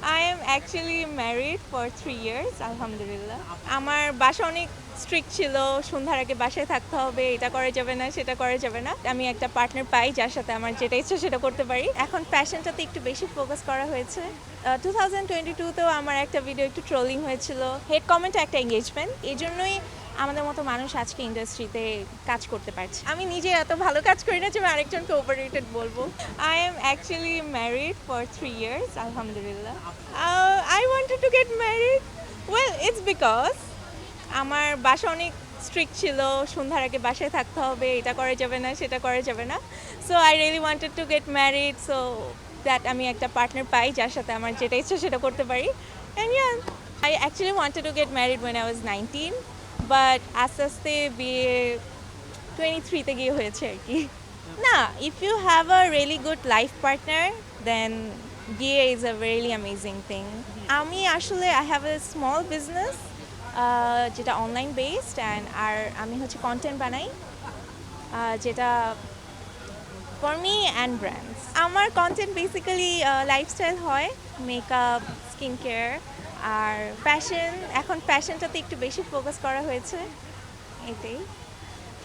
I am actually married for 3 years, আলহামদুলিল্লাহ। আমার বাসা অনেক স্ট্রিক্ট ছিল। সন্ধ্যার আগে বাসায় থাকতে হবে, এটা করা যাবে না, সেটা করা যাবে না। আমি একটা পার্টনার পাই যার সাথে আমার যেটা ইচ্ছা সেটা করতে পারি। এখন ফ্যাশনটাতে একটু বেশি ফোকাস করা হয়েছে। 2022 তেও আমার একটা ভিডিও একটু ট্রোলিং হয়েছিল। হেড কমেন্ট একটা এঙ্গেজমেন্ট। এজন্যই আমাদের মতো মানুষ আজকে ইন্ডাস্ট্রিতে কাজ করতে পারছে। আমি নিজে এত ভালো কাজ করি না যে আমি আরেকজনকে ওভাররেটেড বলবো। I am actually married for 3 years, alhamdulillah. I wanted to get married. Well, it's because আমার বাসা অনেক স্ট্রিক্ট ছিল। সন্ধ্যার আগে বাসায় থাকতে হবে, এটা করা যাবে না, সেটা করা যাবে না। So I really wanted to get married so that আমি একটা পার্টনার পাই যার সাথে আমার যেটা ইচ্ছা সেটা করতে পারি। And yeah, I actually wanted to get married when I was 19, but আস্তে আস্তে বিয়ে 23-তে গিয়ে হয়েছে আর কি। না, if you have a really good life partner then বিয়ে is a really amazing thing. আমি আসলে I have a small business যেটা অনলাইন বেসড অ্যান্ড আর আমি হচ্ছে কন্টেন্ট বানাই যেটা ফর মি অ্যান্ড ব্র্যান্ডস। আমার কন্টেন্ট বেসিক্যালি লাইফস্টাইল হয়, মেকআপ, স্কিন কেয়ার আর ফ্যাশন। এখন ফ্যাশনটাতে একটু বেশি ফোকাস করা হয়েছে, এটাই।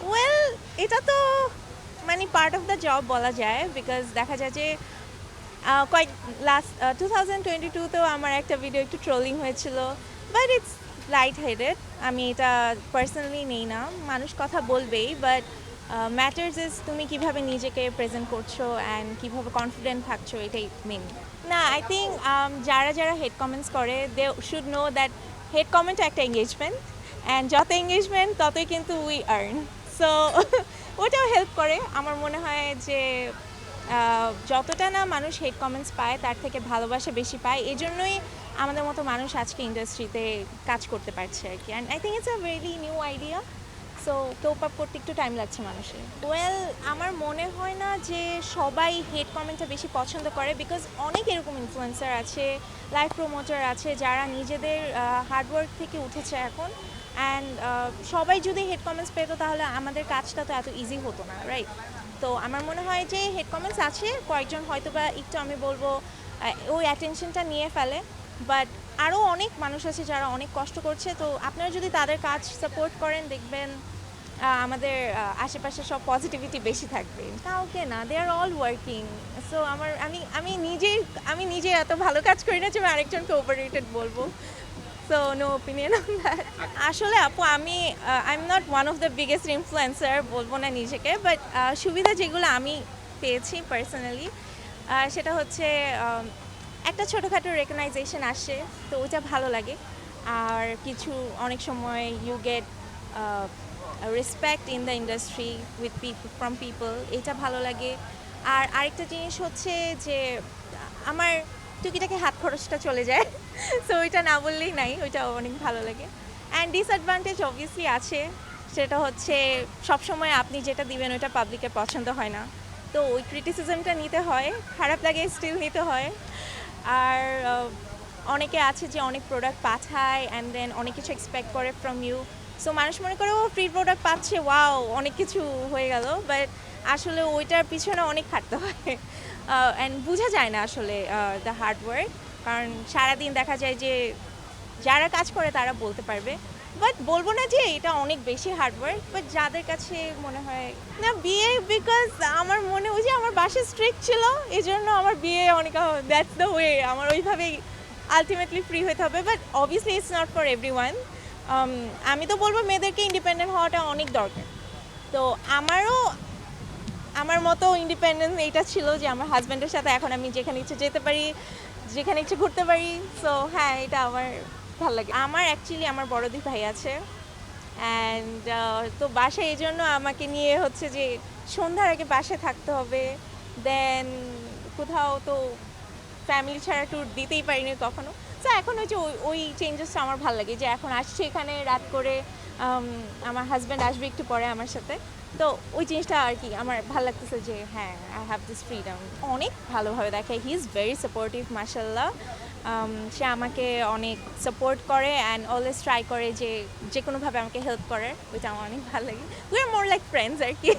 ওয়েল, এটা তো মানে পার্ট অফ দ্য জব বলা যায়, বিকজ দেখা যায় যে কয়েক লাস্ট 2022তেও আমার একটা ভিডিও একটু ট্রোলিং হয়েছিল, বাট ইটস লাইট হেডেড। আমি এটা পার্সোনালি নেই না, মানুষ কথা বলবেই, বাট ম্যাটার্স ইজ তুমি কিভাবে নিজেকে প্রেজেন্ট করছো অ্যান্ড কিভাবে কনফিডেন্ট থাকছো, এটাই মেন। না, আই থিঙ্ক যারা যারা হেড কমেন্টস করে they should know that hate comment একটা এঙ্গেজমেন্ট, অ্যান্ড যত এঙ্গেজমেন্ট ততই কিন্তু উই আর্ন। সো ওটাও হেল্প করে। আমার মনে হয় যে যতটা না মানুষ হেড কমেন্টস পায় তার থেকে ভালোবাসা বেশি পায়, এই জন্যই আমাদের মতো মানুষ আজকে ইন্ডাস্ট্রিতে কাজ করতে পারছে আর কি। And I think it's a very new idea, so cope up করতে একটু টাইম লাগছে মানুষের। ওয়েল, আমার মনে হয় না যে সবাই হেড কমেন্টটা বেশি পছন্দ করে, বিকজ অনেক এরকম ইনফ্লুয়েন্সার আছে, লাইফ প্রমোটার আছে যারা নিজেদের হার্ডওয়ার্ক থেকে উঠেছে এখন। অ্যান্ড সবাই যদি হেড কমেন্টস পেতো তাহলে আমাদের কাজটা তো এত ইজি হতো না, রাইট? তো আমার মনে হয় যে হেড কমেন্টস আছে কয়েকজন, হয়তো বা একটু আমি বলবো ওই অ্যাটেনশনটা নিয়ে ফেলে, বাট আরও অনেক মানুষ আছে যারা অনেক কষ্ট করছে। তো আপনারা যদি তাদের কাজ সাপোর্ট করেন, দেখবেন আমাদের আশেপাশে সব পজিটিভিটি বেশি থাকবে। কাউকে না, দে আর অল ওয়ার্কিং। সো আমি নিজে এত ভালো কাজ করি না যে আমি আরেকজনকে ওভাররেটেড বলবো। So no opinion on that. আসলে আপু, I am not one of the biggest influencer বলবো না নিজেকে, বাট সুবিধা যেগুলো আমি পেয়েছি পার্সোনালি সেটা হচ্ছে একটা ছোটোখাটো রেকগনাইজেশন আসে, তো ওইটা ভালো লাগে। আর কিছু অনেক সময় you get respect in the industry with from people, এটা ভালো লাগে। আর আরেকটা জিনিস হচ্ছে যে আমার টুকিটাকি হাত খরচটা চলে যায়, সো ওইটা না বললেই নাই, ওইটা অনেক ভালো লাগে। অ্যান্ড ডিসঅ্যাডভান্টেজ অবভিয়াসলি আছে, সেটা হচ্ছে সবসময় আপনি যেটা দিবেন ওইটা পাবলিকের পছন্দ হয় না, তো ওই ক্রিটিসিজমটা নিতে হয়, খারাপ লাগে স্টিল নিতে হয়। আর অনেকে আছে যে অনেক প্রোডাক্ট পাঠায় অ্যান্ড দেন অনেক কিছু এক্সপেক্ট করে ফ্রম ইউ। সো মানুষ মনে করে ও ফ্রি প্রোডাক্ট পাচ্ছে, ওয়াও অনেক কিছু হয়ে গেল, বাট আসলে ওইটার পিছনে অনেক খাটতে হয় অ্যান্ড বোঝা যায় না আসলে দ্য হার্ড ওয়ার্ক। কারণ সারাদিন দেখা যায় যে যারা কাজ করে তারা বলতে পারবে, বাট বলবো না যে এটা অনেক বেশি হার্ডওয়ার্ক, বাট যাদের কাছে মনে হয় না বিয়ে, বিকজ আমার মনে হয় যে আমার বাসা স্ট্রিক্ট ছিল, এই জন্য আমার বিয়ে অনেক, দ্যাটস দ্য ওয়ে, আমার ওইভাবেই আলটিমেটলি ফ্রি হতে হবে। But obviously it's not for everyone. আমি তো বলবো মেয়েদেরকে ইন্ডিপেন্ডেন্ট হওয়াটা অনেক দরকার। তো আমারও আমার মতো ইন্ডিপেন্ডেন্স এইটা ছিল যে আমার হাজব্যান্ডের সাথে এখন আমি যেখানে ইচ্ছে যেতে পারি, যেখানে ইচ্ছে ঘুরতে পারি। সো হ্যাঁ, এটা আমার ভালো লাগে। আমার অ্যাকচুয়ালি আমার বড় দুই ভাই আছে, অ্যান্ড তো বাসায় এই জন্য আমাকে নিয়ে হচ্ছে যে সন্ধ্যার আগে বাসায় থাকতে হবে, দেন কোথাও তো ফ্যামিলি ছাড়া ট্যুর দিতেই পারিনি কখনো। তো এখন ওই যে ওই চেঞ্জেসটা আমার ভালো লাগে, যে এখন আসছে এখানে রাত করে, আমার হাজব্যান্ড আসবে একটু পরে আমার সাথে, তো ওই জিনিসটা আর কি আমার ভালো লাগতেছে যে হ্যাঁ, আই হ্যাভ দিস ফ্রিডম। অনেক ভালোভাবে দেখে, হি ইজ ভেরি সাপোর্টিভ মাশাল্লাহ। সে আমাকে অনেক সাপোর্ট করে অ্যান্ড অলওয়েজ ট্রাই করে যে যে কোনোভাবে আমাকে হেল্প করার, ওইটা আমার অনেক ভালো লাগে। We are more like friends আর কি।